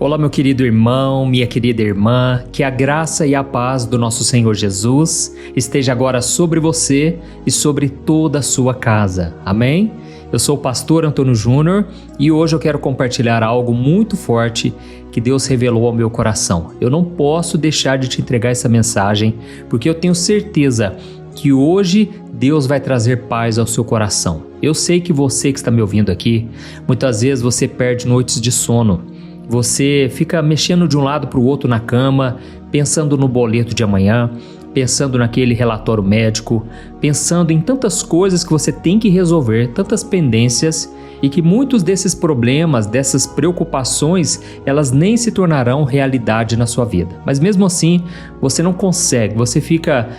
Olá, meu querido irmão, minha querida irmã, que a graça e a paz do nosso Senhor Jesus esteja agora sobre você e sobre toda a sua casa. Amém? Eu sou o pastor Antônio Júnior e hoje eu quero compartilhar algo muito forte que Deus revelou ao meu coração. Eu não posso deixar de te entregar essa mensagem porque eu tenho certeza que hoje Deus vai trazer paz ao seu coração. Eu sei que você que está me ouvindo aqui, muitas vezes você perde noites de sono. Você fica mexendo de um lado para o outro na cama, pensando no boleto de amanhã, pensando naquele relatório médico, pensando em tantas coisas que você tem que resolver, tantas pendências, e que muitos desses problemas, dessas preocupações, elas nem se tornarão realidade na sua vida. Mas mesmo assim, você não consegue, você fica,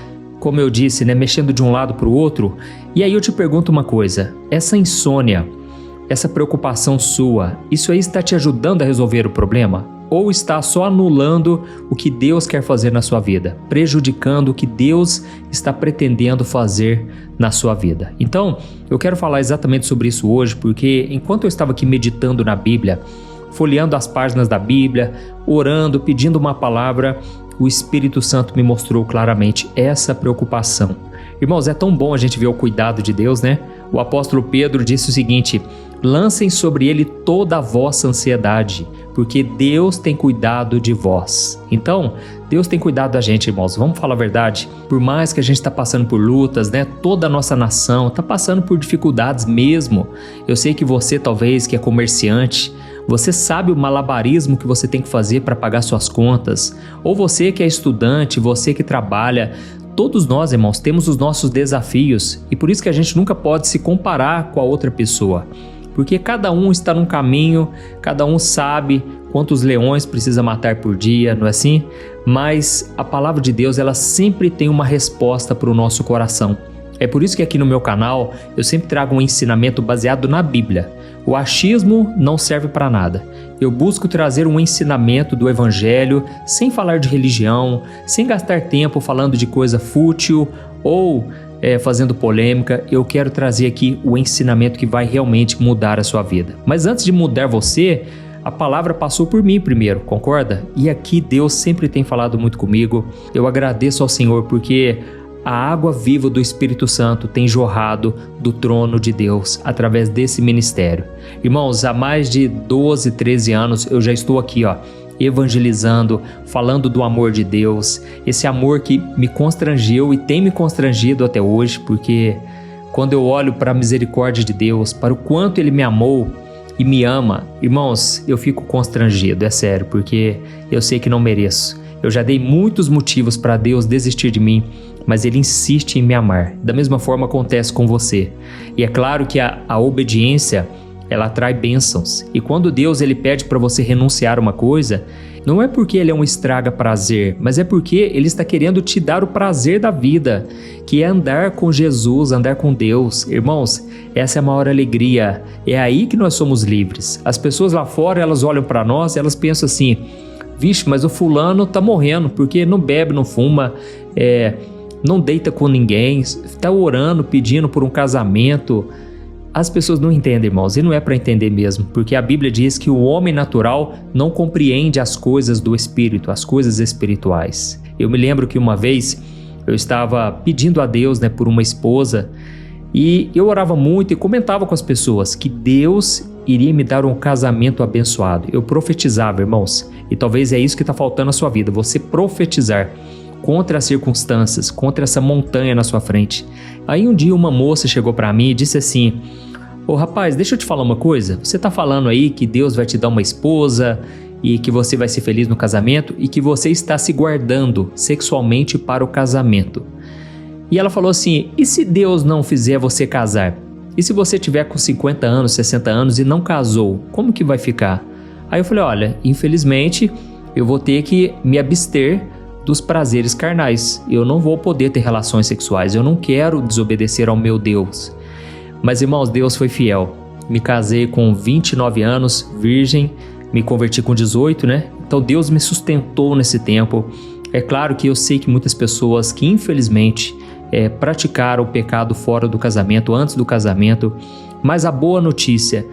como eu disse, mexendo de um lado para o outro. E aí eu te pergunto uma coisa, essa insônia, essa preocupação sua, isso aí está te ajudando a resolver o problema? Ou está só anulando o que Deus quer fazer na sua vida, prejudicando o que Deus está pretendendo fazer na sua vida? Então, eu quero falar exatamente sobre isso hoje, porque enquanto eu estava aqui meditando na Bíblia, folheando as páginas da Bíblia, orando, pedindo uma palavra, o Espírito Santo me mostrou claramente essa preocupação. Irmãos, é tão bom a gente ver o cuidado de Deus, né? O apóstolo Pedro disse o seguinte: lancem sobre ele toda a vossa ansiedade, porque Deus tem cuidado de vós. Então, Deus tem cuidado da gente, irmãos. Vamos falar a verdade? Por mais que a gente está passando por lutas, toda a nossa nação está passando por dificuldades mesmo. Eu sei que você, talvez, que é comerciante, você sabe o malabarismo que você tem que fazer para pagar suas contas. Ou você que é estudante, você que trabalha. Todos nós, irmãos, temos os nossos desafios e por isso que a gente nunca pode se comparar com a outra pessoa. Porque cada um está num caminho, cada um sabe quantos leões precisa matar por dia, não é assim? Mas a palavra de Deus, ela sempre tem uma resposta para o nosso coração. É por isso que aqui no meu canal eu sempre trago um ensinamento baseado na Bíblia. O achismo não serve para nada. Eu busco trazer um ensinamento do Evangelho sem falar de religião, sem gastar tempo falando de coisa fútil ou fazendo polêmica. Eu quero trazer aqui o ensinamento que vai realmente mudar a sua vida. Mas antes de mudar você, a palavra passou por mim primeiro, concorda? E aqui Deus sempre tem falado muito comigo. Eu agradeço ao Senhor porque a água viva do Espírito Santo tem jorrado do trono de Deus através desse ministério. Irmãos, há mais de 12, 13 anos eu já estou aqui, evangelizando, falando do amor de Deus, esse amor que me constrangeu e tem me constrangido até hoje, porque quando eu olho para a misericórdia de Deus, para o quanto Ele me amou e me ama, irmãos, eu fico constrangido, é sério, porque eu sei que não mereço. Eu já dei muitos motivos para Deus desistir de mim, mas Ele insiste em me amar. Da mesma forma acontece com você. E é claro que a obediência, ela atrai bênçãos. E quando Deus ele pede para você renunciar a uma coisa, não é porque Ele é um estraga prazer, mas é porque Ele está querendo te dar o prazer da vida, que é andar com Jesus, andar com Deus. Irmãos, essa é a maior alegria. É aí que nós somos livres. As pessoas lá fora, elas olham para nós e elas pensam assim: vixe, mas o fulano tá morrendo porque não bebe, não fuma, não deita com ninguém, está orando, pedindo por um casamento. As pessoas não entendem, irmãos, e não é para entender mesmo, porque a Bíblia diz que o homem natural não compreende as coisas do Espírito, as coisas espirituais. Eu me lembro que uma vez eu estava pedindo a Deus por uma esposa e eu orava muito e comentava com as pessoas que Deus iria me dar um casamento abençoado. Eu profetizava, irmãos, e talvez é isso que está faltando na sua vida, você profetizar contra as circunstâncias, contra essa montanha na sua frente. Aí um dia uma moça chegou para mim e disse assim: ô rapaz, deixa eu te falar uma coisa, você está falando aí que Deus vai te dar uma esposa e que você vai ser feliz no casamento e que você está se guardando sexualmente para o casamento. E ela falou assim: e se Deus não fizer você casar? E se você tiver com 50 anos, 60 anos e não casou, como que vai ficar? Aí eu falei: olha, infelizmente eu vou ter que me abster dos prazeres carnais. Eu não vou poder ter relações sexuais. Eu não quero desobedecer ao meu Deus. Mas, irmãos, Deus foi fiel. Me casei com 29 anos, virgem, me converti com 18, Então Deus me sustentou nesse tempo. É claro que eu sei que muitas pessoas que infelizmente praticaram o pecado fora do casamento, antes do casamento, mas a boa notícia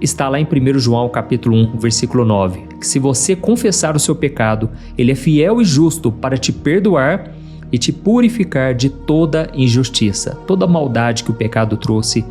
está lá em 1 João capítulo 1, versículo 9. que se você confessar o seu pecado, Ele é fiel e justo para te perdoar e te purificar de toda injustiça, toda maldade que o pecado trouxe.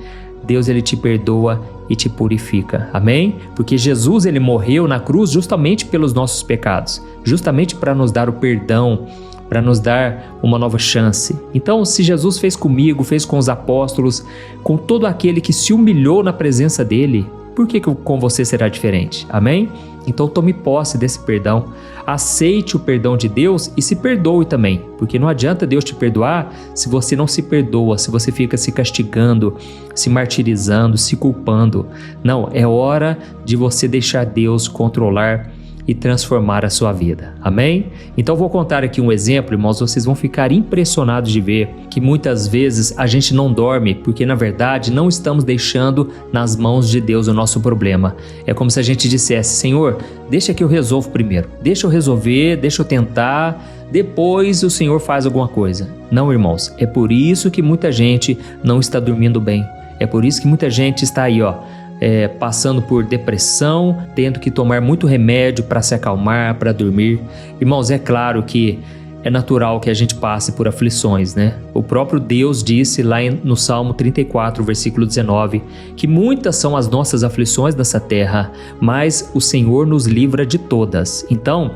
Deus, Ele te perdoa e te purifica, amém? Porque Jesus, Ele morreu na cruz justamente pelos nossos pecados, justamente para nos dar o perdão, para nos dar uma nova chance. Então, se Jesus fez comigo, fez com os apóstolos, com todo aquele que se humilhou na presença dEle, por que com você será diferente? Amém? Então tome posse desse perdão, aceite o perdão de Deus e se perdoe também, porque não adianta Deus te perdoar se você não se perdoa, se você fica se castigando, se martirizando, se culpando. Não, é hora de você deixar Deus controlar e transformar a sua vida, amém? Então vou contar aqui um exemplo, irmãos, vocês vão ficar impressionados de ver que muitas vezes a gente não dorme porque na verdade não estamos deixando nas mãos de Deus o nosso problema. É como se a gente dissesse: Senhor, deixa que eu resolvo primeiro, deixa eu resolver, deixa eu tentar, depois o Senhor faz alguma coisa. Não, irmãos, é por isso que muita gente não está dormindo bem, é por isso que muita gente está aí, passando por depressão, tendo que tomar muito remédio para se acalmar, para dormir. Irmãos, é claro que é natural que a gente passe por aflições, né? O próprio Deus disse lá no Salmo 34, versículo 19, que muitas são as nossas aflições nessa terra, mas o Senhor nos livra de todas. Então,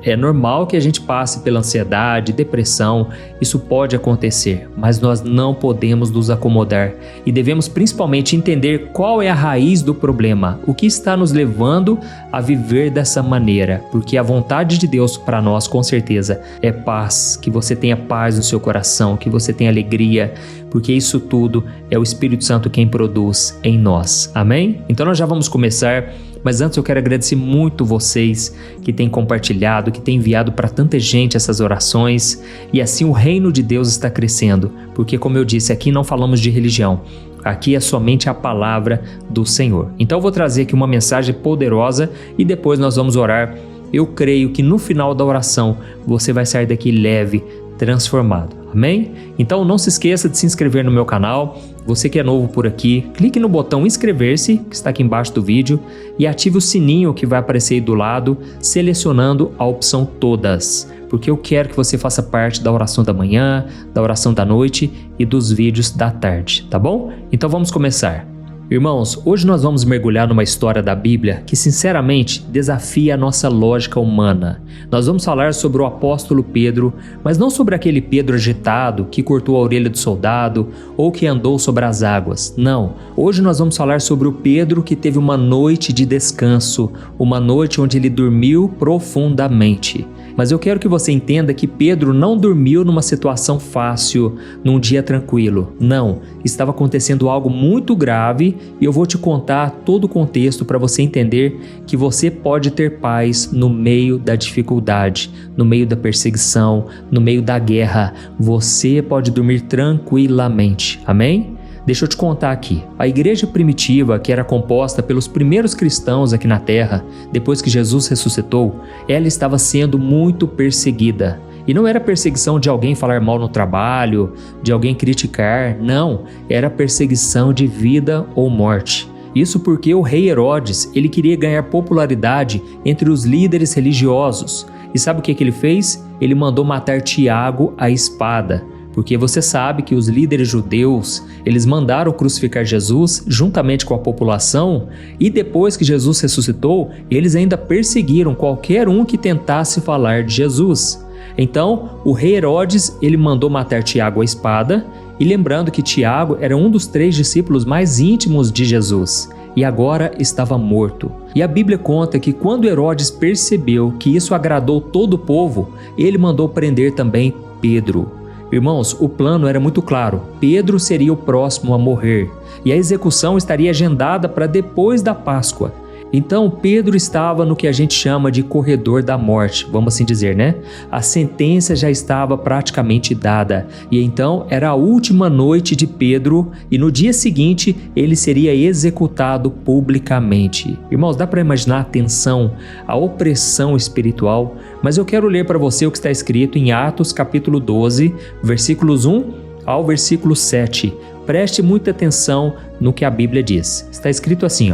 é normal que a gente passe pela ansiedade, depressão, isso pode acontecer, mas nós não podemos nos acomodar e devemos principalmente entender qual é a raiz do problema, o que está nos levando a viver dessa maneira, porque a vontade de Deus para nós com certeza é paz, que você tenha paz no seu coração, que você tenha alegria, porque isso tudo é o Espírito Santo quem produz em nós, amém? Então nós já vamos começar. Mas antes eu quero agradecer muito vocês que têm compartilhado, que têm enviado para tanta gente essas orações, e assim o reino de Deus está crescendo, porque como eu disse, aqui não falamos de religião, aqui é somente a palavra do Senhor. Então eu vou trazer aqui uma mensagem poderosa e depois nós vamos orar. Eu creio que no final da oração você vai sair daqui leve, transformado, amém? Então não se esqueça de se inscrever no meu canal. Você que é novo por aqui, clique no botão inscrever-se, que está aqui embaixo do vídeo, e ative o sininho que vai aparecer aí do lado, selecionando a opção todas, porque eu quero que você faça parte da oração da manhã, da oração da noite e dos vídeos da tarde, tá bom? Então vamos começar. Irmãos, hoje nós vamos mergulhar numa história da Bíblia que sinceramente desafia a nossa lógica humana. Nós vamos falar sobre o apóstolo Pedro, mas não sobre aquele Pedro agitado que cortou a orelha do soldado ou que andou sobre as águas. Não, hoje nós vamos falar sobre o Pedro que teve uma noite de descanso, uma noite onde ele dormiu profundamente. Mas eu quero que você entenda que Pedro não dormiu numa situação fácil, num dia tranquilo. Não, estava acontecendo algo muito grave e eu vou te contar todo o contexto para você entender que você pode ter paz no meio da dificuldade, no meio da perseguição, no meio da guerra. Você pode dormir tranquilamente. Amém? Deixa eu te contar aqui. A igreja primitiva, que era composta pelos primeiros cristãos aqui na terra, depois que Jesus ressuscitou, ela estava sendo muito perseguida. E não era perseguição de alguém falar mal no trabalho, de alguém criticar, não. Era perseguição de vida ou morte. Isso porque o rei Herodes, ele queria ganhar popularidade entre os líderes religiosos. E sabe o que ele fez? Ele mandou matar Tiago à espada. Porque você sabe que os líderes judeus, eles mandaram crucificar Jesus juntamente com a população e depois que Jesus ressuscitou, eles ainda perseguiram qualquer um que tentasse falar de Jesus. Então, o rei Herodes, ele mandou matar Tiago à espada e lembrando que Tiago era um dos 3 discípulos mais íntimos de Jesus e agora estava morto. E a Bíblia conta que quando Herodes percebeu que isso agradou todo o povo, ele mandou prender também Pedro. Irmãos, o plano era muito claro. Pedro seria o próximo a morrer e a execução estaria agendada para depois da Páscoa. Então, Pedro estava no que a gente chama de corredor da morte, vamos assim dizer, né? A sentença já estava praticamente dada e então era a última noite de Pedro e no dia seguinte ele seria executado publicamente. Irmãos, dá para imaginar a tensão, a opressão espiritual, mas eu quero ler para você o que está escrito em Atos capítulo 12, versículos 1 ao versículo 7. Preste muita atenção no que a Bíblia diz. Está escrito assim,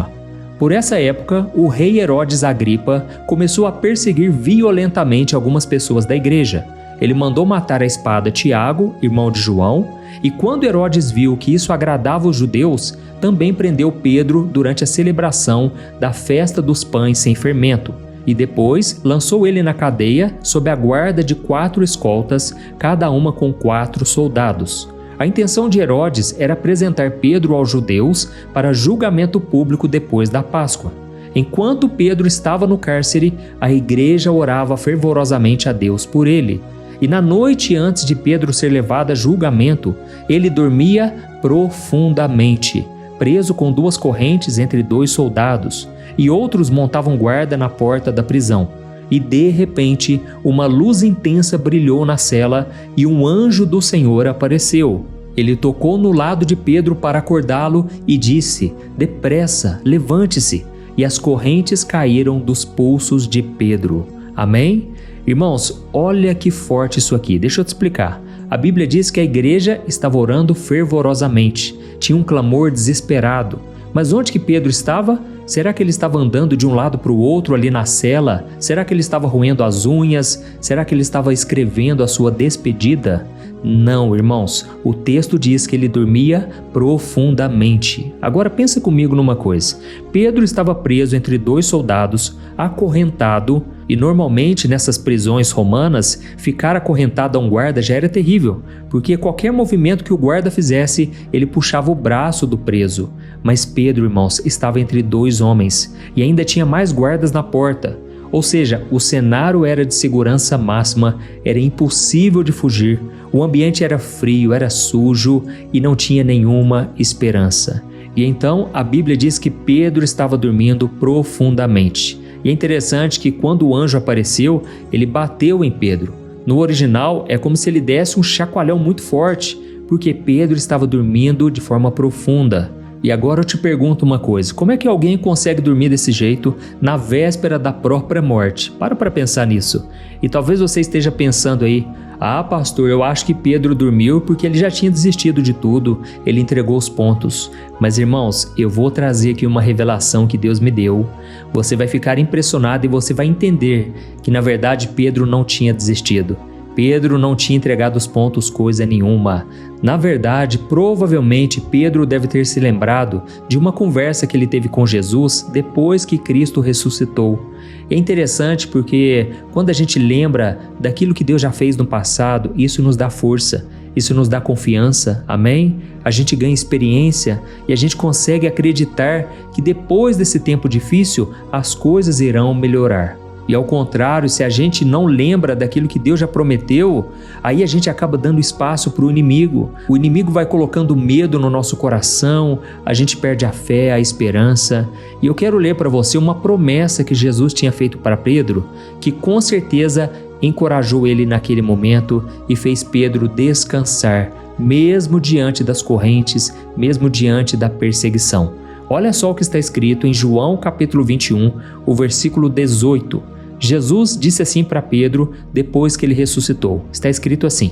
Por essa época, o rei Herodes Agripa começou a perseguir violentamente algumas pessoas da igreja. Ele mandou matar à espada Tiago, irmão de João, e quando Herodes viu que isso agradava os judeus, também prendeu Pedro durante a celebração da festa dos pães sem fermento, e depois lançou ele na cadeia sob a guarda de 4 escoltas, cada uma com 4 soldados. A intenção de Herodes era apresentar Pedro aos judeus para julgamento público depois da Páscoa. Enquanto Pedro estava no cárcere, a igreja orava fervorosamente a Deus por ele. E na noite antes de Pedro ser levado a julgamento, ele dormia profundamente, preso com 2 correntes entre 2 soldados, e outros montavam guarda na porta da prisão. E de repente, uma luz intensa brilhou na cela e um anjo do Senhor apareceu. Ele tocou no lado de Pedro para acordá-lo e disse: "Depressa, levante-se." E as correntes caíram dos pulsos de Pedro. Amém? Irmãos, olha que forte isso aqui. Deixa eu te explicar. A Bíblia diz que a igreja estava orando fervorosamente. Tinha um clamor desesperado. Mas onde que Pedro estava? Será que ele estava andando de um lado para o outro ali na cela? Será que ele estava roendo as unhas? Será que ele estava escrevendo a sua despedida? Não, irmãos. O texto diz que ele dormia profundamente. Agora pensa comigo numa coisa. Pedro estava preso entre 2 soldados, acorrentado, e normalmente nessas prisões romanas, ficar acorrentado a um guarda já era terrível, porque qualquer movimento que o guarda fizesse, ele puxava o braço do preso. Mas Pedro, irmãos, estava entre 2 homens e ainda tinha mais guardas na porta. Ou seja, o cenário era de segurança máxima, era impossível de fugir, o ambiente era frio, era sujo e não tinha nenhuma esperança. E então a Bíblia diz que Pedro estava dormindo profundamente. E é interessante que quando o anjo apareceu, ele bateu em Pedro. No original é como se ele desse um chacoalhão muito forte, porque Pedro estava dormindo de forma profunda. E agora eu te pergunto uma coisa, como é que alguém consegue dormir desse jeito na véspera da própria morte? Para pensar nisso. E talvez você esteja pensando aí: "Ah, pastor, eu acho que Pedro dormiu porque ele já tinha desistido de tudo, ele entregou os pontos." Mas irmãos, eu vou trazer aqui uma revelação que Deus me deu. Você vai ficar impressionado e você vai entender que na verdade Pedro não tinha desistido. Pedro não tinha entregado os pontos coisa nenhuma. Na verdade, provavelmente Pedro deve ter se lembrado de uma conversa que ele teve com Jesus depois que Cristo ressuscitou. É interessante porque quando a gente lembra daquilo que Deus já fez no passado, isso nos dá força, isso nos dá confiança, amém? A gente ganha experiência e a gente consegue acreditar que depois desse tempo difícil, as coisas irão melhorar. E ao contrário, se a gente não lembra daquilo que Deus já prometeu, aí a gente acaba dando espaço para o inimigo. O inimigo vai colocando medo no nosso coração, a gente perde a fé, a esperança. E eu quero ler para você uma promessa que Jesus tinha feito para Pedro, que com certeza encorajou ele naquele momento e fez Pedro descansar, mesmo diante das correntes, mesmo diante da perseguição. Olha só o que está escrito em João capítulo 21, o versículo 18. Jesus disse assim para Pedro depois que ele ressuscitou. Está escrito assim: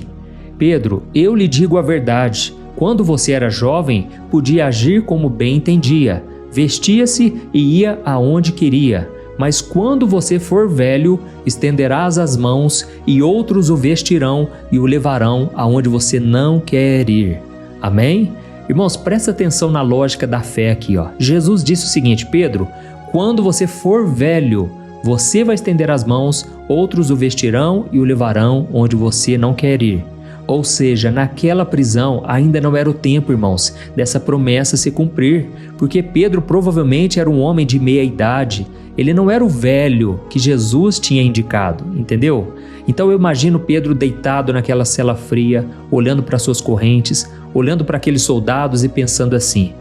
"Pedro, eu lhe digo a verdade. Quando você era jovem, podia agir como bem entendia. Vestia-se e ia aonde queria. Mas quando você for velho, estenderás as mãos e outros o vestirão e o levarão aonde você não quer ir." Amém? Irmãos, presta atenção na lógica da fé aqui, ó. Jesus disse o seguinte: "Pedro, quando você for velho, você vai estender as mãos, outros o vestirão e o levarão onde você não quer ir." Ou seja, naquela prisão ainda não era o tempo, irmãos, dessa promessa se cumprir, porque Pedro provavelmente era um homem de meia idade. Ele não era o velho que Jesus tinha indicado, entendeu? Então eu imagino Pedro deitado naquela cela fria, olhando para suas correntes, olhando para aqueles soldados e pensando assim: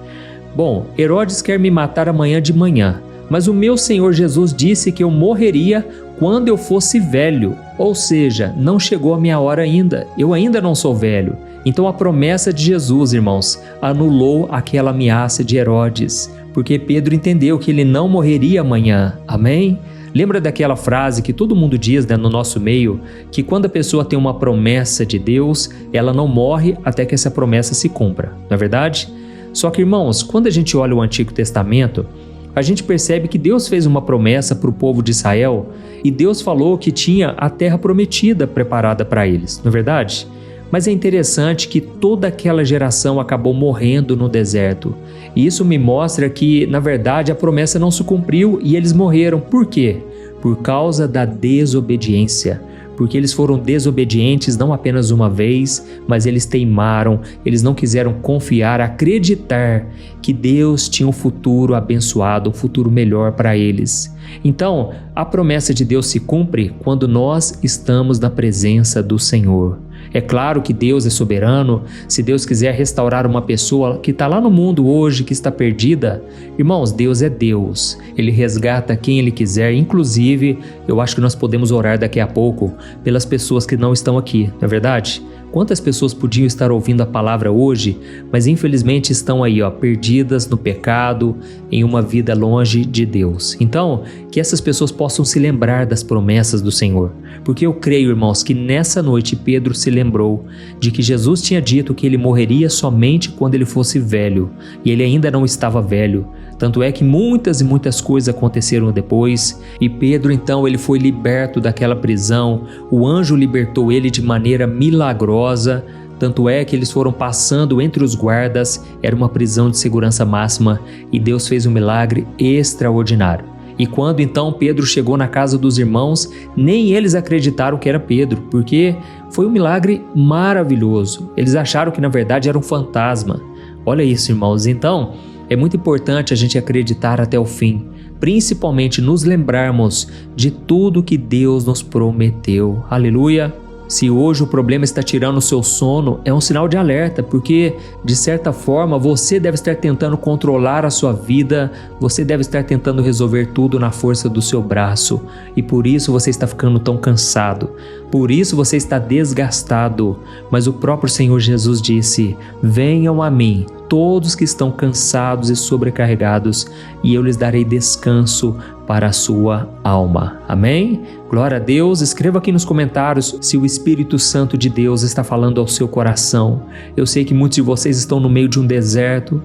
"Bom, Herodes quer me matar amanhã de manhã, mas o meu Senhor Jesus disse que eu morreria quando eu fosse velho, ou seja, não chegou a minha hora ainda, eu ainda não sou velho." Então a promessa de Jesus, irmãos, anulou aquela ameaça de Herodes, porque Pedro entendeu que ele não morreria amanhã, amém? Lembra daquela frase que todo mundo diz, né, no nosso meio, que quando a pessoa tem uma promessa de Deus, ela não morre até que essa promessa se cumpra, não é verdade? Só que, irmãos, quando a gente olha o Antigo Testamento, A gente percebe que Deus fez uma promessa para o povo de Israel e Deus falou que tinha a terra prometida preparada para eles, não é verdade? Mas é interessante que toda aquela geração acabou morrendo no deserto. E isso me mostra que, na verdade, a promessa não se cumpriu e eles morreram. Por quê? Por causa da desobediência. Porque eles foram desobedientes não apenas uma vez, mas eles teimaram, eles não quiseram confiar, acreditar que Deus tinha um futuro abençoado, um futuro melhor para eles. Então, a promessa de Deus se cumpre quando nós estamos na presença do Senhor. É claro que Deus é soberano. Se Deus quiser restaurar uma pessoa que está lá no mundo hoje, que está perdida, irmãos, Deus é Deus. Ele resgata quem Ele quiser. Inclusive, eu acho que nós podemos orar daqui a pouco pelas pessoas que não estão aqui, não é verdade? Quantas pessoas podiam estar ouvindo a palavra hoje, mas infelizmente estão aí, perdidas no pecado, em uma vida longe de Deus. Então, que essas pessoas possam se lembrar das promessas do Senhor. Porque eu creio, irmãos, que nessa noite Pedro se lembrou de que Jesus tinha dito que ele morreria somente quando ele fosse velho, e ele ainda não estava velho. Tanto é que muitas e muitas coisas aconteceram depois, e Pedro então ele foi liberto daquela prisão. O anjo libertou ele de maneira milagrosa. Tanto é que eles foram passando entre os guardas, era uma prisão de segurança máxima, e Deus fez um milagre extraordinário. E quando então Pedro chegou na casa dos irmãos, nem eles acreditaram que era Pedro, porque foi um milagre maravilhoso. Eles acharam que na verdade era um fantasma. Olha isso, irmãos. Então, é muito importante a gente acreditar até o fim, principalmente nos lembrarmos de tudo que Deus nos prometeu. Aleluia! Se hoje o problema está tirando o seu sono, é um sinal de alerta, porque, de certa forma, você deve estar tentando controlar a sua vida, você deve estar tentando resolver tudo na força do seu braço, e por isso você está ficando tão cansado, por isso você está desgastado. Mas o próprio Senhor Jesus disse: venham a mim, todos que estão cansados e sobrecarregados, e eu lhes darei descanso para a sua alma. Amém? Glória a Deus. Escreva aqui nos comentários se o Espírito Santo de Deus está falando ao seu coração. Eu sei que muitos de vocês estão no meio de um deserto.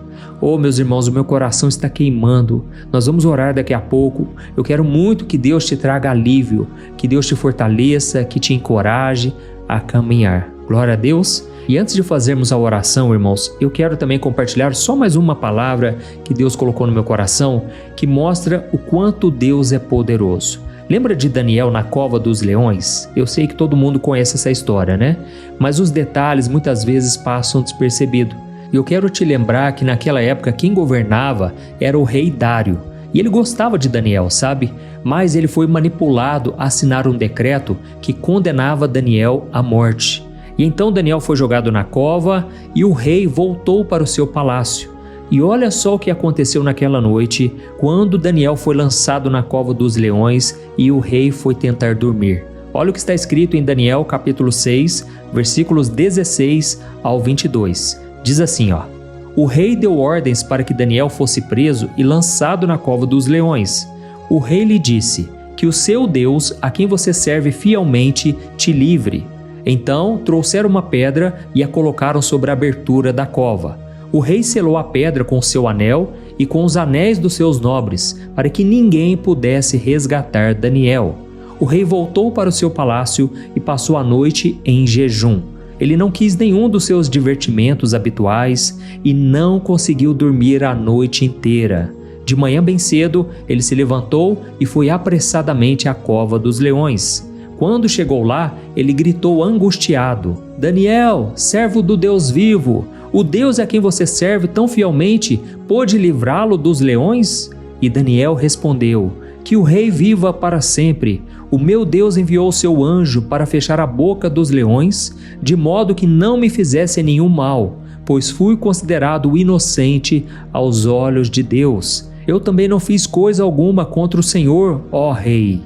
Meus irmãos, o meu coração está queimando. Nós vamos orar daqui a pouco. Eu quero muito que Deus te traga alívio, que Deus te fortaleça, que te encoraje a caminhar. Glória a Deus. E antes de fazermos a oração, irmãos, eu quero também compartilhar só mais uma palavra que Deus colocou no meu coração, que mostra o quanto Deus é poderoso. Lembra de Daniel na cova dos leões? Eu sei que todo mundo conhece essa história, né? Mas os detalhes muitas vezes passam despercebidos. E eu quero te lembrar que naquela época quem governava era o rei Dário. E ele gostava de Daniel, sabe? Mas ele foi manipulado a assinar um decreto que condenava Daniel à morte. E então Daniel foi jogado na cova e o rei voltou para o seu palácio. E olha só o que aconteceu naquela noite, quando Daniel foi lançado na cova dos leões e o rei foi tentar dormir. Olha o que está escrito em Daniel capítulo 6, versículos 16 ao 22. Diz assim, o rei deu ordens para que Daniel fosse preso e lançado na cova dos leões. O rei lhe disse que o seu Deus, a quem você serve fielmente, te livre. Então trouxeram uma pedra e a colocaram sobre a abertura da cova. O rei selou a pedra com o seu anel e com os anéis dos seus nobres, para que ninguém pudesse resgatar Daniel. O rei voltou para o seu palácio e passou a noite em jejum. Ele não quis nenhum dos seus divertimentos habituais e não conseguiu dormir a noite inteira. De manhã bem cedo, ele se levantou e foi apressadamente à cova dos leões. Quando chegou lá, ele gritou angustiado: Daniel, servo do Deus vivo, o Deus a quem você serve tão fielmente, pôde livrá-lo dos leões? E Daniel respondeu: que o rei viva para sempre. O meu Deus enviou o seu anjo para fechar a boca dos leões, de modo que não me fizessem nenhum mal, pois fui considerado inocente aos olhos de Deus. Eu também não fiz coisa alguma contra o Senhor, ó rei.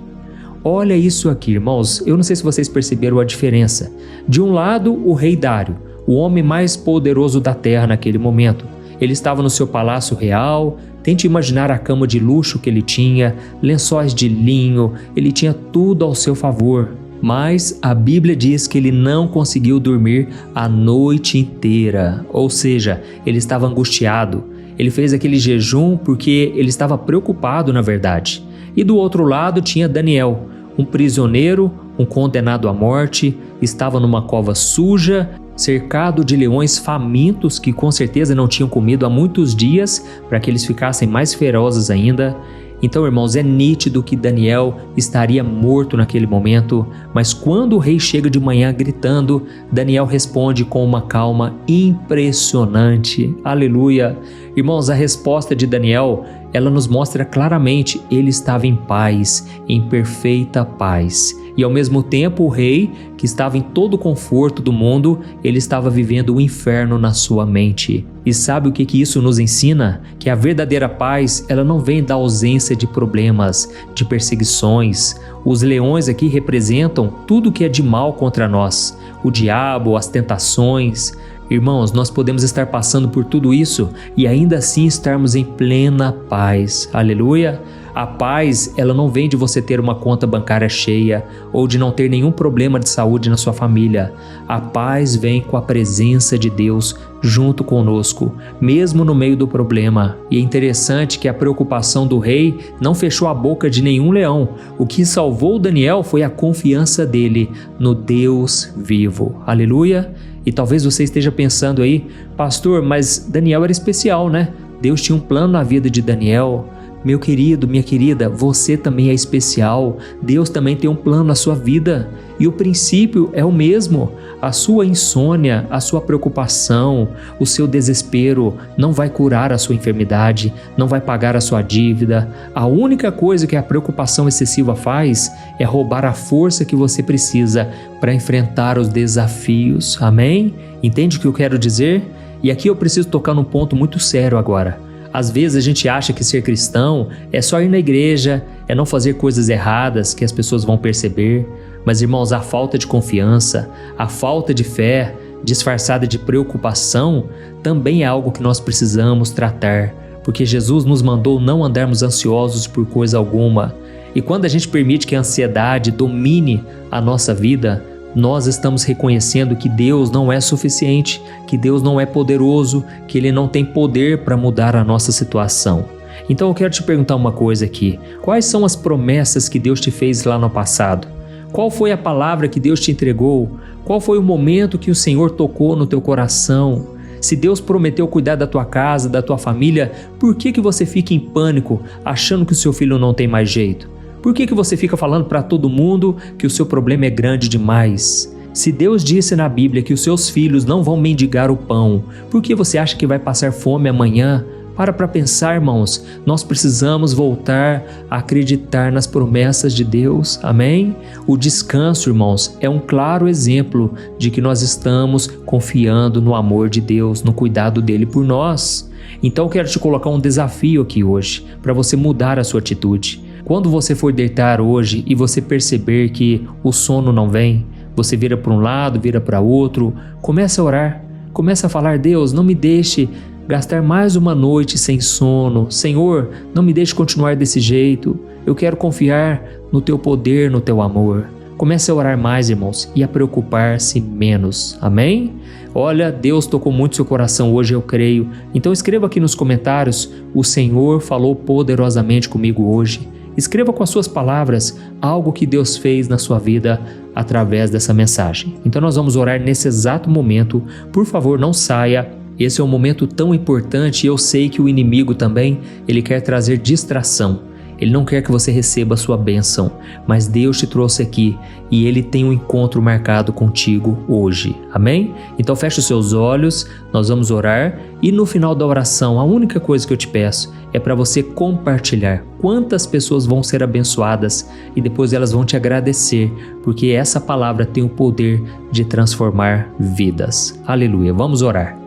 Olha isso aqui, irmãos, eu não sei se vocês perceberam a diferença. De um lado, o rei Dário, o homem mais poderoso da terra naquele momento. Ele estava no seu palácio real. Tente imaginar a cama de luxo que ele tinha, lençóis de linho, ele tinha tudo ao seu favor. Mas a Bíblia diz que ele não conseguiu dormir a noite inteira, ou seja, ele estava angustiado. Ele fez aquele jejum porque ele estava preocupado, na verdade. E do outro lado tinha Daniel, um prisioneiro, um condenado à morte, estava numa cova suja, cercado de leões famintos que com certeza não tinham comido há muitos dias para que eles ficassem mais ferozes ainda. Então, irmãos, é nítido que Daniel estaria morto naquele momento, mas quando o rei chega de manhã gritando, Daniel responde com uma calma impressionante. Aleluia! Irmãos, a resposta de Daniel, ela nos mostra claramente, ele estava em paz, em perfeita paz. E ao mesmo tempo o rei, que estava em todo o conforto do mundo, ele estava vivendo o inferno na sua mente. E sabe o que isso nos ensina? Que a verdadeira paz, ela não vem da ausência de problemas, de perseguições. Os leões aqui representam tudo que é de mal contra nós, o diabo, as tentações. Irmãos, nós podemos estar passando por tudo isso e ainda assim estarmos em plena paz. Aleluia! A paz, ela não vem de você ter uma conta bancária cheia ou de não ter nenhum problema de saúde na sua família. A paz vem com a presença de Deus junto conosco, mesmo no meio do problema. E é interessante que a preocupação do rei não fechou a boca de nenhum leão. O que salvou Daniel foi a confiança dele no Deus vivo. Aleluia! E talvez você esteja pensando aí, pastor, mas Daniel era especial, né? Deus tinha um plano na vida de Daniel. Meu querido, minha querida, você também é especial. Deus também tem um plano na sua vida. E o princípio é o mesmo. A sua insônia, a sua preocupação, o seu desespero não vai curar a sua enfermidade, não vai pagar a sua dívida. A única coisa que a preocupação excessiva faz é roubar a força que você precisa para enfrentar os desafios. Amém? Entende o que eu quero dizer? E aqui eu preciso tocar num ponto muito sério agora. Às vezes a gente acha que ser cristão é só ir na igreja, é não fazer coisas erradas que as pessoas vão perceber. Mas, irmãos, a falta de confiança, a falta de fé, disfarçada de preocupação, também é algo que nós precisamos tratar, porque Jesus nos mandou não andarmos ansiosos por coisa alguma. E quando a gente permite que a ansiedade domine a nossa vida, nós estamos reconhecendo que Deus não é suficiente, que Deus não é poderoso, que Ele não tem poder para mudar a nossa situação. Então eu quero te perguntar uma coisa aqui. Quais são as promessas que Deus te fez lá no passado? Qual foi a palavra que Deus te entregou? Qual foi o momento que o Senhor tocou no teu coração? Se Deus prometeu cuidar da tua casa, da tua família, por que você fica em pânico, achando que o seu filho não tem mais jeito? Por que você fica falando para todo mundo que o seu problema é grande demais? Se Deus disse na Bíblia que os seus filhos não vão mendigar o pão, por que você acha que vai passar fome amanhã? Para pensar, irmãos, nós precisamos voltar a acreditar nas promessas de Deus, amém? O descanso, irmãos, é um claro exemplo de que nós estamos confiando no amor de Deus, no cuidado dele por nós. Então eu quero te colocar um desafio aqui hoje, para você mudar a sua atitude. Quando você for deitar hoje e você perceber que o sono não vem, você vira para um lado, vira para outro, começa a orar, começa a falar: Deus, não me deixe gastar mais uma noite sem sono. Senhor, não me deixe continuar desse jeito. Eu quero confiar no teu poder, no teu amor. Comece a orar mais, irmãos, e a preocupar-se menos. Amém? Olha, Deus tocou muito seu coração hoje, eu creio. Então escreva aqui nos comentários: o Senhor falou poderosamente comigo hoje. Escreva com as suas palavras algo que Deus fez na sua vida através dessa mensagem. Então nós vamos orar nesse exato momento. Por favor, não saia. Esse é um momento tão importante e eu sei que o inimigo também, ele quer trazer distração. Ele não quer que você receba a sua bênção, mas Deus te trouxe aqui e Ele tem um encontro marcado contigo hoje. Amém? Então feche os seus olhos, nós vamos orar e no final da oração, a única coisa que eu te peço é para você compartilhar quantas pessoas vão ser abençoadas e depois elas vão te agradecer, porque essa palavra tem o poder de transformar vidas. Aleluia, vamos orar.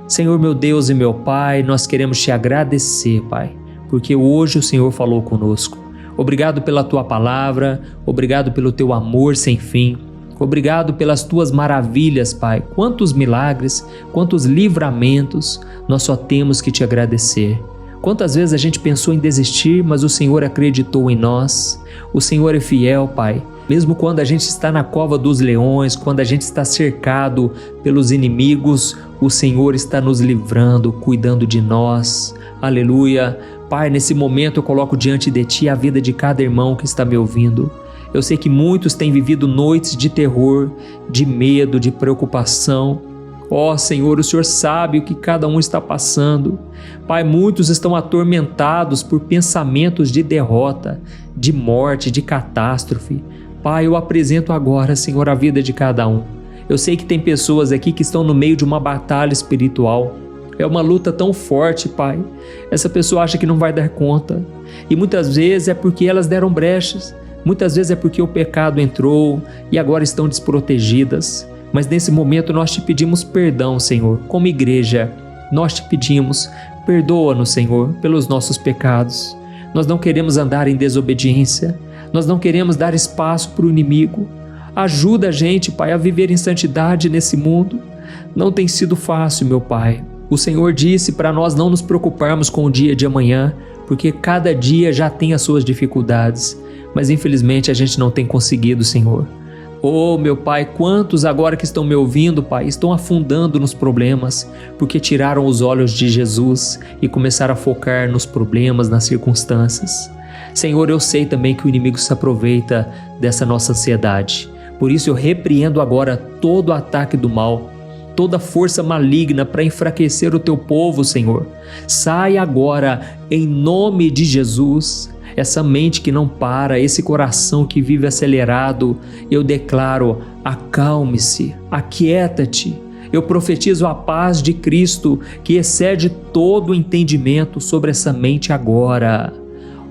Senhor, meu Deus e meu Pai, nós queremos te agradecer, Pai, porque hoje o Senhor falou conosco. Obrigado pela tua palavra, obrigado pelo teu amor sem fim, obrigado pelas tuas maravilhas, Pai. Quantos milagres, quantos livramentos, nós só temos que te agradecer. Quantas vezes a gente pensou em desistir, mas o Senhor acreditou em nós. O Senhor é fiel, Pai. Mesmo quando a gente está na cova dos leões, quando a gente está cercado pelos inimigos, o Senhor está nos livrando, cuidando de nós. Aleluia. Pai, nesse momento eu coloco diante de Ti a vida de cada irmão que está me ouvindo. Eu sei que muitos têm vivido noites de terror, de medo, de preocupação. Ó Senhor, o Senhor sabe o que cada um está passando. Pai, muitos estão atormentados por pensamentos de derrota, de morte, de catástrofe. Pai, eu apresento agora, Senhor, a vida de cada um. Eu sei que tem pessoas aqui que estão no meio de uma batalha espiritual. É uma luta tão forte, Pai. Essa pessoa acha que não vai dar conta. E muitas vezes é porque elas deram brechas. Muitas vezes é porque o pecado entrou e agora estão desprotegidas. Mas nesse momento nós te pedimos perdão, Senhor. Como igreja, nós te pedimos, perdoa-nos, Senhor, pelos nossos pecados. Nós não queremos andar em desobediência. Nós não queremos dar espaço para o inimigo. Ajuda a gente, Pai, a viver em santidade nesse mundo. Não tem sido fácil, meu Pai. O Senhor disse para nós não nos preocuparmos com o dia de amanhã, porque cada dia já tem as suas dificuldades. Mas infelizmente a gente não tem conseguido, Senhor. Oh, meu Pai, quantos agora que estão me ouvindo, Pai, estão afundando nos problemas, porque tiraram os olhos de Jesus e começaram a focar nos problemas, nas circunstâncias. Senhor, eu sei também que o inimigo se aproveita dessa nossa ansiedade. Por isso eu repreendo agora todo ataque do mal, toda força maligna para enfraquecer o Teu povo, Senhor. Sai agora, em nome de Jesus. Essa mente que não para, esse coração que vive acelerado, eu declaro, acalme-se, aquieta-te. Eu profetizo a paz de Cristo que excede todo o entendimento sobre essa mente agora.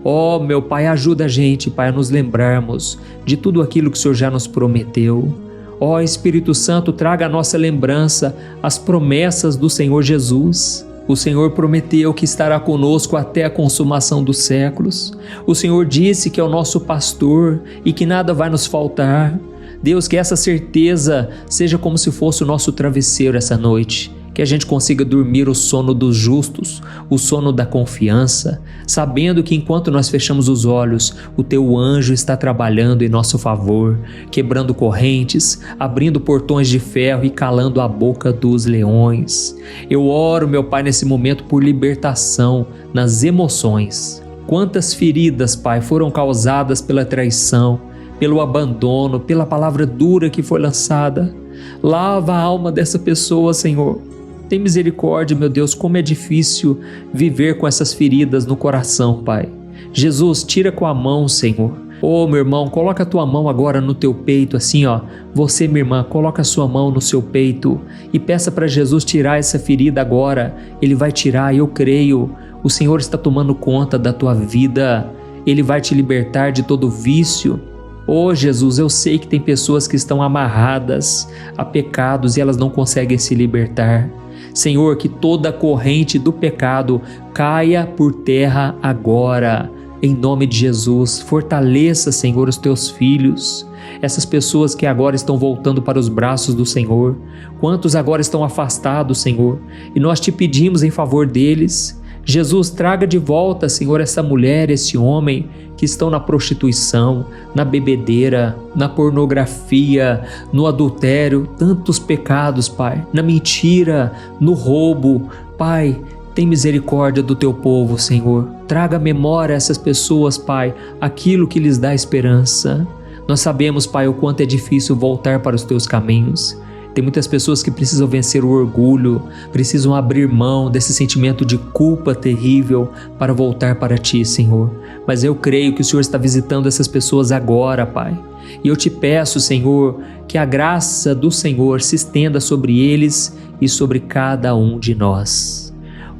Oh, meu Pai, ajuda a gente, Pai, a nos lembrarmos de tudo aquilo que o Senhor já nos prometeu. Ó Espírito Santo, traga à nossa lembrança as promessas do Senhor Jesus. O Senhor prometeu que estará conosco até a consumação dos séculos. O Senhor disse que é o nosso pastor e que nada vai nos faltar. Deus, que essa certeza seja como se fosse o nosso travesseiro essa noite. Que a gente consiga dormir o sono dos justos, o sono da confiança, sabendo que enquanto nós fechamos os olhos, o Teu anjo está trabalhando em nosso favor, quebrando correntes, abrindo portões de ferro e calando a boca dos leões. Eu oro, meu Pai, nesse momento por libertação nas emoções. Quantas feridas, Pai, foram causadas pela traição, pelo abandono, pela palavra dura que foi lançada. Lava a alma dessa pessoa, Senhor. Tem misericórdia, meu Deus, como é difícil viver com essas feridas no coração, Pai. Jesus, tira com a mão, Senhor. Oh, meu irmão, coloca a tua mão agora no teu peito, assim, ó. Você, minha irmã, coloca a sua mão no seu peito e peça para Jesus tirar essa ferida agora. Ele vai tirar, eu creio. O Senhor está tomando conta da tua vida. Ele vai te libertar de todo vício. Oh, Jesus, eu sei que tem pessoas que estão amarradas a pecados e elas não conseguem se libertar. Senhor, que toda corrente do pecado caia por terra agora. Em nome de Jesus, fortaleça, Senhor, os Teus filhos. Essas pessoas que agora estão voltando para os braços do Senhor. Quantos agora estão afastados, Senhor? E nós te pedimos em favor deles. Jesus, traga de volta, Senhor, essa mulher, esse homem que estão na prostituição, na bebedeira, na pornografia, no adultério, tantos pecados, Pai, na mentira, no roubo. Pai, tem misericórdia do Teu povo, Senhor. Traga à memória a essas pessoas, Pai, aquilo que lhes dá esperança. Nós sabemos, Pai, o quanto é difícil voltar para os Teus caminhos. Tem muitas pessoas que precisam vencer o orgulho, precisam abrir mão desse sentimento de culpa terrível para voltar para Ti, Senhor. Mas eu creio que o Senhor está visitando essas pessoas agora, Pai. E eu te peço, Senhor, que a graça do Senhor se estenda sobre eles e sobre cada um de nós.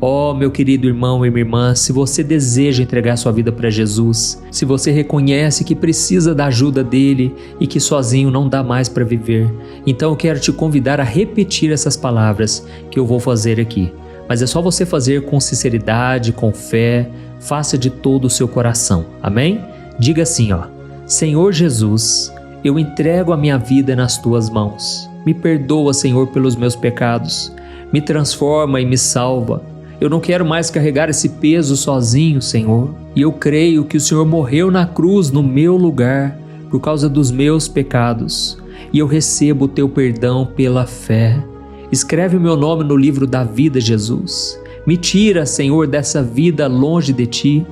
Oh, meu querido irmão e minha irmã, se você deseja entregar sua vida para Jesus, se você reconhece que precisa da ajuda dele e que sozinho não dá mais para viver, então eu quero te convidar a repetir essas palavras que eu vou fazer aqui. Mas é só você fazer com sinceridade, com fé, faça de todo o seu coração, amém? Diga assim, ó: Senhor Jesus, eu entrego a minha vida nas Tuas mãos. Me perdoa, Senhor, pelos meus pecados. Me transforma e me salva. Eu não quero mais carregar esse peso sozinho, Senhor. E eu creio que o Senhor morreu na cruz no meu lugar por causa dos meus pecados, e eu recebo o teu perdão pela fé. Escreve o meu nome no livro da vida, Jesus. Me tira, Senhor, dessa vida longe de ti.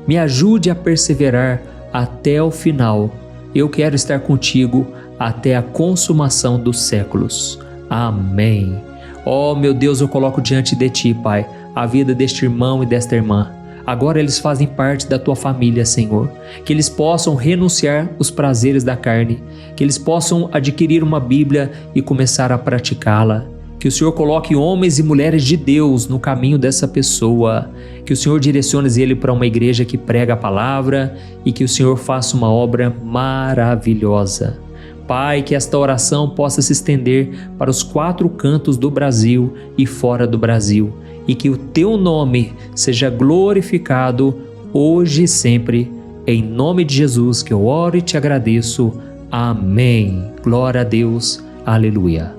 Me ajude a perseverar até o final. Eu quero estar contigo até a consumação dos séculos. Amém. Oh, meu Deus, eu coloco diante de ti, Pai, a vida deste irmão e desta irmã. Agora eles fazem parte da tua família, Senhor. Que eles possam renunciar os prazeres da carne, que eles possam adquirir uma Bíblia e começar a praticá-la. Que o Senhor coloque homens e mulheres de Deus no caminho dessa pessoa. Que o Senhor direcione ele para uma igreja que prega a palavra e que o Senhor faça uma obra maravilhosa. Pai, que esta oração possa se estender para os 4 cantos do Brasil e fora do Brasil, e que o teu nome seja glorificado hoje e sempre. Em nome de Jesus que eu oro e te agradeço. Amém. Glória a Deus. Aleluia.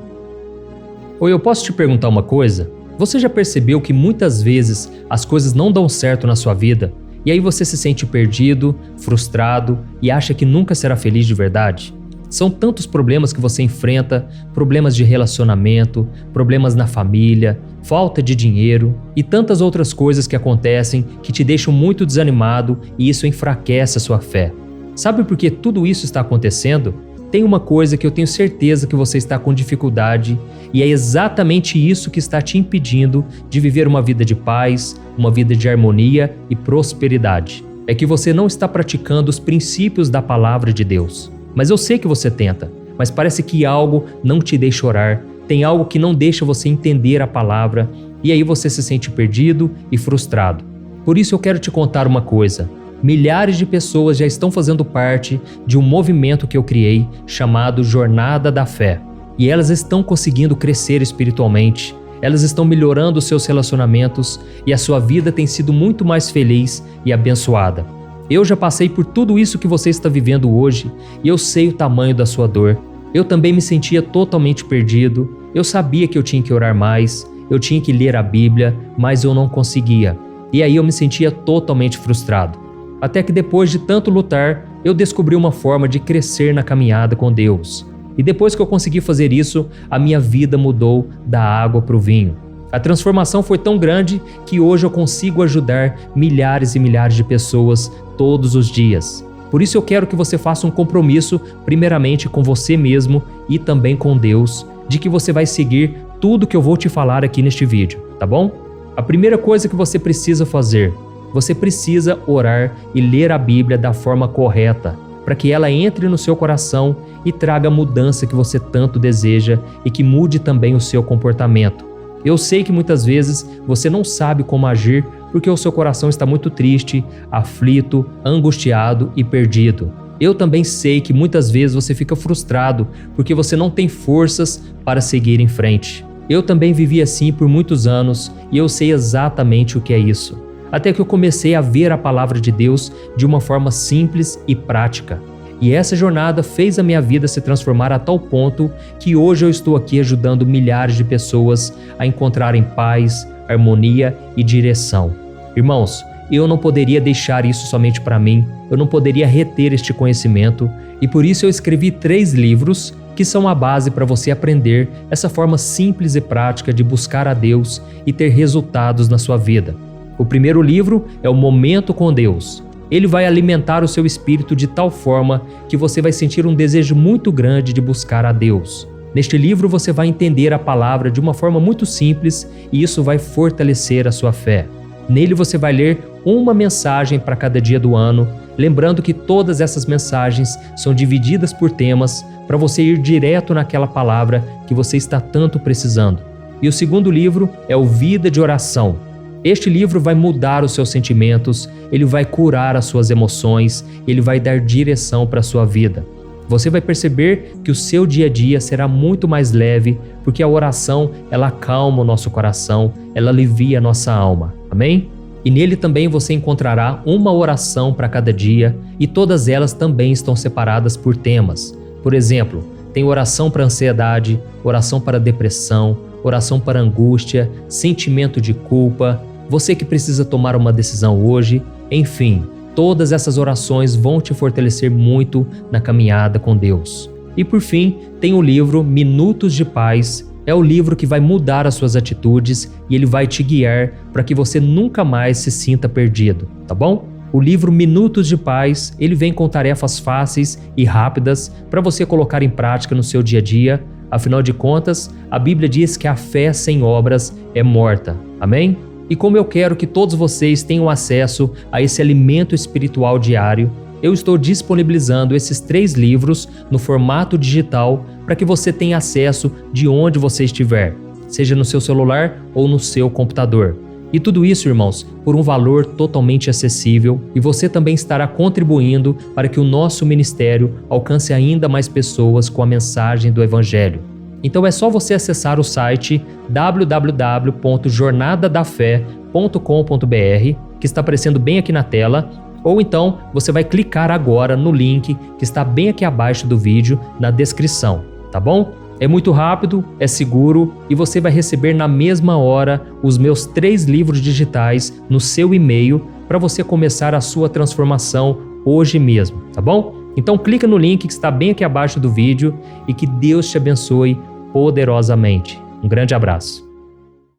Oi, eu posso te perguntar uma coisa? Você já percebeu que muitas vezes as coisas não dão certo na sua vida e aí você se sente perdido, frustrado e acha que nunca será feliz de verdade? São tantos problemas que você enfrenta, problemas de relacionamento, problemas na família, falta de dinheiro e tantas outras coisas que acontecem que te deixam muito desanimado e isso enfraquece a sua fé. Sabe por que tudo isso está acontecendo? Tem uma coisa que eu tenho certeza que você está com dificuldade e é exatamente isso que está te impedindo de viver uma vida de paz, uma vida de harmonia e prosperidade. É que você não está praticando os princípios da palavra de Deus. Mas eu sei que você tenta, mas parece que algo não te deixa orar, tem algo que não deixa você entender a palavra e aí você se sente perdido e frustrado. Por isso eu quero te contar uma coisa. Milhares de pessoas já estão fazendo parte de um movimento que eu criei chamado Jornada da Fé. E elas estão conseguindo crescer espiritualmente, elas estão melhorando os seus relacionamentos e a sua vida tem sido muito mais feliz e abençoada. Eu já passei por tudo isso que você está vivendo hoje e eu sei o tamanho da sua dor. Eu também me sentia totalmente perdido, eu sabia que eu tinha que orar mais, eu tinha que ler a Bíblia, mas eu não conseguia. E aí eu me sentia totalmente frustrado. Até que depois de tanto lutar, eu descobri uma forma de crescer na caminhada com Deus. E depois que eu consegui fazer isso, a minha vida mudou da água para o vinho. A transformação foi tão grande que hoje eu consigo ajudar milhares e milhares de pessoas todos os dias. Por isso eu quero que você faça um compromisso, primeiramente com você mesmo e também com Deus, de que você vai seguir tudo que eu vou te falar aqui neste vídeo, tá bom? A primeira coisa que você precisa fazer, você precisa orar e ler a Bíblia da forma correta, para que ela entre no seu coração e traga a mudança que você tanto deseja e que mude também o seu comportamento. Eu sei que muitas vezes você não sabe como agir porque o seu coração está muito triste, aflito, angustiado e perdido. Eu também sei que muitas vezes você fica frustrado porque você não tem forças para seguir em frente. Eu também vivi assim por muitos anos e eu sei exatamente o que é isso. Até que eu comecei a ver a palavra de Deus de uma forma simples e prática. E essa jornada fez a minha vida se transformar a tal ponto que hoje eu estou aqui ajudando milhares de pessoas a encontrarem paz, harmonia e direção. Irmãos, eu não poderia deixar isso somente para mim, eu não poderia reter este conhecimento e por isso eu escrevi 3 livros que são a base para você aprender essa forma simples e prática de buscar a Deus e ter resultados na sua vida. O primeiro livro é o Momento com Deus. Ele vai alimentar o seu espírito de tal forma que você vai sentir um desejo muito grande de buscar a Deus. Neste livro você vai entender a palavra de uma forma muito simples e isso vai fortalecer a sua fé. Nele você vai ler uma mensagem para cada dia do ano, lembrando que todas essas mensagens são divididas por temas para você ir direto naquela palavra que você está tanto precisando. E o segundo livro é o Vida de Oração. Este livro vai mudar os seus sentimentos, ele vai curar as suas emoções, ele vai dar direção para a sua vida. Você vai perceber que o seu dia a dia será muito mais leve, porque a oração, ela acalma o nosso coração, ela alivia a nossa alma. Amém? E nele também você encontrará uma oração para cada dia e todas elas também estão separadas por temas. Por exemplo, tem oração para ansiedade, oração para depressão, oração para angústia, sentimento de culpa, você que precisa tomar uma decisão hoje, enfim, Todas essas orações vão te fortalecer muito na caminhada com Deus. E por fim, tem o livro Minutos de Paz. É o livro que vai mudar as suas atitudes e ele vai te guiar para que você nunca mais se sinta perdido, tá bom? O livro Minutos de Paz, ele vem com tarefas fáceis e rápidas para você colocar em prática no seu dia a dia. Afinal de contas, a Bíblia diz que a fé sem obras é morta. Amém? E como eu quero que todos vocês tenham acesso a esse alimento espiritual diário, eu estou disponibilizando esses 3 livros no formato digital para que você tenha acesso de onde você estiver, seja no seu celular ou no seu computador. E tudo isso, irmãos, por um valor totalmente acessível, e você também estará contribuindo para que o nosso ministério alcance ainda mais pessoas com a mensagem do Evangelho. Então é só você acessar o site www.jornadadafé.com.br, que está aparecendo bem aqui na tela, ou então você vai clicar agora no link que está bem aqui abaixo do vídeo, na descrição, tá bom? É muito rápido, é seguro e você vai receber na mesma hora os meus 3 livros digitais no seu e-mail para você começar a sua transformação hoje mesmo, tá bom? Então clica no link que está bem aqui abaixo do vídeo e que Deus te abençoe poderosamente. Um grande abraço.